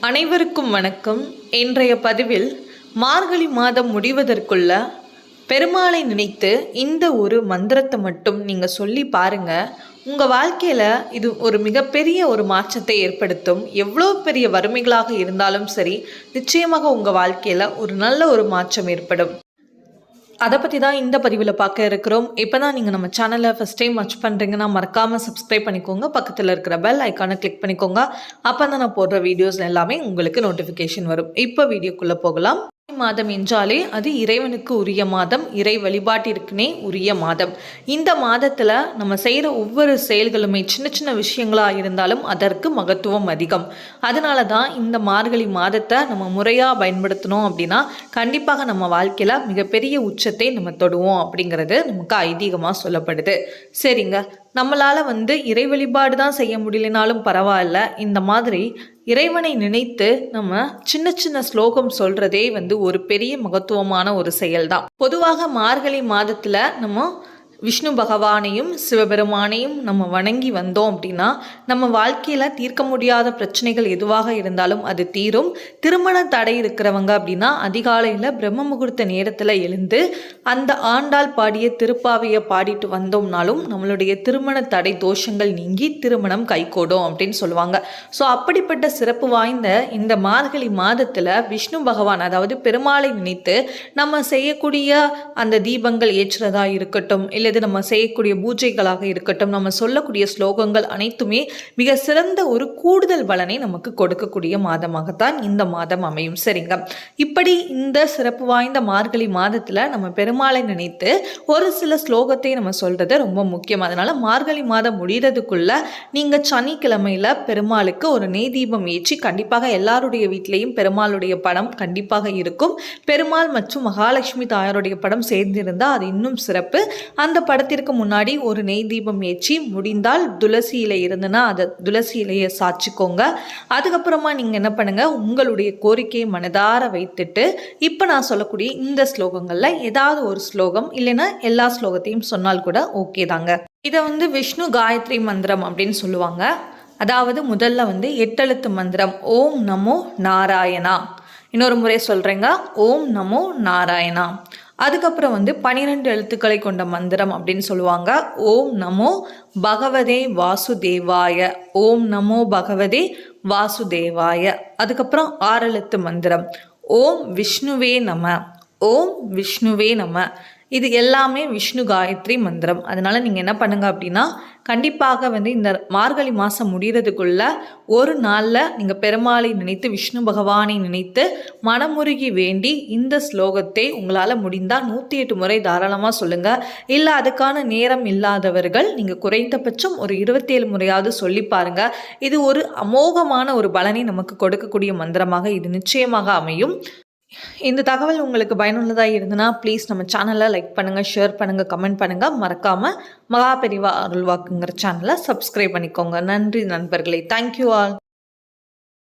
அனைவருக்கும் வணக்கம். இன்றைய பதிவில் மார்கழி மாதம் முடிவதற்குள்ள பெருமாளை நினைத்து இந்த ஒரு மந்திரத்தை மட்டும் நீங்கள் சொல்லி பாருங்க. உங்கள் வாழ்க்கையில் இது ஒரு மிகப்பெரிய ஒரு மாற்றத்தை ஏற்படுத்தும். எவ்வளோ பெரிய வறுமைகளாக இருந்தாலும் சரி, நிச்சயமாக உங்கள் வாழ்க்கையில் ஒரு நல்ல ஒரு மாற்றம் ஏற்படும். அதை பற்றி தான் இந்த பதிவில் பார்க்க இருக்கிறோம். இப்போ தான் நீங்கள் நம்ம சேனலை ஃபஸ்ட் டைம் வாட்ச் பண்ணுறீங்கன்னா மறக்காமல் சப்ஸ்கிரைப் பண்ணிக்கோங்க. பக்கத்தில் இருக்கிற பெல் ஐக்கானை கிளிக் பண்ணிக்கோங்க. அப்போ தான் நான் போடுற வீடியோஸ் எல்லாமே உங்களுக்கு நோட்டிஃபிகேஷன் வரும். இப்போ வீடியோக்குள்ளே போகலாம். மாதம் என்றாலே அது இறைவனுக்கு உரிய மாதம், இறை வழிபாட்டிற்குனே உரிய மாதம். இந்த மாதத்தில் நம்ம செய்கிற ஒவ்வொரு செயல்களுமே சின்ன சின்ன விஷயங்களாக இருந்தாலும் அதற்கு மகத்துவம் அதிகம். அதனால தான் இந்த மார்கழி மாதத்தை நம்ம முறையாக பயன்படுத்தணும் அப்படின்னா கண்டிப்பாக நம்ம வாழ்க்கையில் மிகப்பெரிய உச்சத்தை நம்ம தொடுவோம் அப்படிங்கிறது நமக்கு ஐதீகமாக சொல்லப்படுது. சரிங்க, நம்மளால் இறை வழிபாடு தான் செய்ய முடியலனாலும் பரவாயில்ல, இந்த மாதிரி இறைவனை நினைத்து நம்ம சின்ன சின்ன ஸ்லோகம் சொல்கிறதே ஒரு பெரிய மகத்துவமான ஒரு செயல்தான். பொதுவாக மார்கழி மாதத்தில் நம்ம விஷ்ணு பகவானையும் சிவபெருமானையும் நம்ம வணங்கி வந்தோம் அப்படின்னா நம்ம வாழ்க்கையில் தீர்க்க முடியாத பிரச்சனைகள் எதுவாக இருந்தாலும் அது தீரும். திருமண தடை இருக்கிறவங்க அப்படின்னா அதிகாலையில் பிரம்ம முகூர்த்த நேரத்தில் எழுந்து அந்த ஆண்டாள் பாடிய திருப்பாவையை பாடிட்டு வந்தோம்னாலும் நம்மளுடைய திருமண தடை தோஷங்கள் நீங்கி திருமணம் கைகூடும் அப்படின்னு சொல்லுவாங்க. ஸோ அப்படிப்பட்ட சிறப்பு வாய்ந்த இந்த மார்கழி மாதத்தில் விஷ்ணு பகவான், அதாவது பெருமாளை நினைத்து நம்ம செய்யக்கூடிய அந்த தீபங்கள் ஏற்றுறதா இருக்கட்டும், இல்லை நம்ம செய்யக்கூடிய பூஜைகளாக இருக்கட்டும், நம்ம சொல்லக்கூடிய ஸ்லோகங்கள் அனைத்துமே மிக சிறந்த ஒரு கூடுதல் பலனை நமக்கு கொடுக்கக்கூடிய மாதமாகத்தான் இந்த மாதம் அமையும். சரிங்க, இப்படி இந்த சிறப்பு வாய்ந்த மார்கழி மாதத்தில் நம்ம பெருமாளை நினைத்து ஒரு சில ஸ்லோகத்தை நம்ம சொல்றது ரொம்ப முக்கியம். அதனால மார்கழி மாதம் முடிகிறதுக்குள்ள நீங்கள் சனிக்கிழமையில பெருமாளுக்கு ஒரு நெய் தீபம் ஏற்றி, கண்டிப்பாக எல்லாருடைய வீட்டிலையும் பெருமாளுடைய படம் கண்டிப்பாக இருக்கும். பெருமாள் மற்றும் மகாலட்சுமி தாயாருடைய படம் சேர்ந்திருந்தால் அது இன்னும் சிறப்பு. அந்த படத்திற்கு முன்னாடி ஒரு நெய் தீபம் ஏற்றி, முடிந்தால் துளசி இலை இருந்ததுன்னா அதை துளசி இலையை சாட்சிக்கோங்க. அதுக்கப்புறமா நீங்கள் என்ன பண்ணுங்க, உங்களுடைய கோரிக்கையை மனதார வைத்துட்டு இப்போ நான் சொல்லக்கூடிய இந்த ஸ்லோகங்களில் ஏதாவது ஒரு ஸ்லோகம் இல்லைன்னா எல்லா ஸ்லோகத்தையும் சொன்னால் கூட ஓகே தாங்க. இதை விஷ்ணு காயத்ரி மந்திரம் அப்படின்னு சொல்லுவாங்க. அதாவது முதல்ல 8 எழுத்து மந்திரம் ஓம் நமோ நாராயணா. இன்னொரு முறை சொல்கிறேங்க, ஓம் நமோ நாராயணா. அதுக்கப்புறம் 12 எழுத்துக்களை கொண்ட மந்திரம் அப்படின்னு சொல்லுவாங்க, ஓம் நமோ பகவதே வாசுதேவாய. ஓம் நமோ பகவதே வாசுதேவாய. அதுக்கப்புறம் 6 எழுத்து மந்திரம் ஓம் விஷ்ணுவே நம. ஓம் விஷ்ணுவே நம. இது எல்லாமே விஷ்ணு காயத்ரி மந்திரம். அதனால நீங்கள் என்ன பண்ணுங்க அப்படின்னா கண்டிப்பாக இந்த மார்கழி மாதம் முடிகிறதுக்குள்ள ஒரு நாளில் நீங்கள் பெருமாளை நினைத்து விஷ்ணு பகவானை நினைத்து மனமுருகி வேண்டி இந்த ஸ்லோகத்தை உங்களால் முடிந்தால் 108 முறை தாராளமாக சொல்லுங்கள். இல்லை அதுக்கான நேரம் இல்லாதவர்கள் நீங்கள் குறைந்தபட்சம் ஒரு 27 முறையாவது சொல்லி பாருங்கள். இது ஒரு அமோகமான ஒரு பலனை நமக்கு கொடுக்கக்கூடிய மந்திரமாக இது நிச்சயமாக அமையும். இந்த தகவல் உங்களுக்கு பயனுள்ளதாக இருந்ததுன்னா ப்ளீஸ் நம்ம சேனலை லைக் பண்ணுங்கள், ஷேர் பண்ணுங்கள், கமெண்ட் பண்ணுங்கள். மறக்காமல் மகாபெரிவா அருள்வாக்குங்கிற சேனலை சப்ஸ்கிரைப் பண்ணிக்கோங்க. நன்றி நண்பர்களே. Thank you all.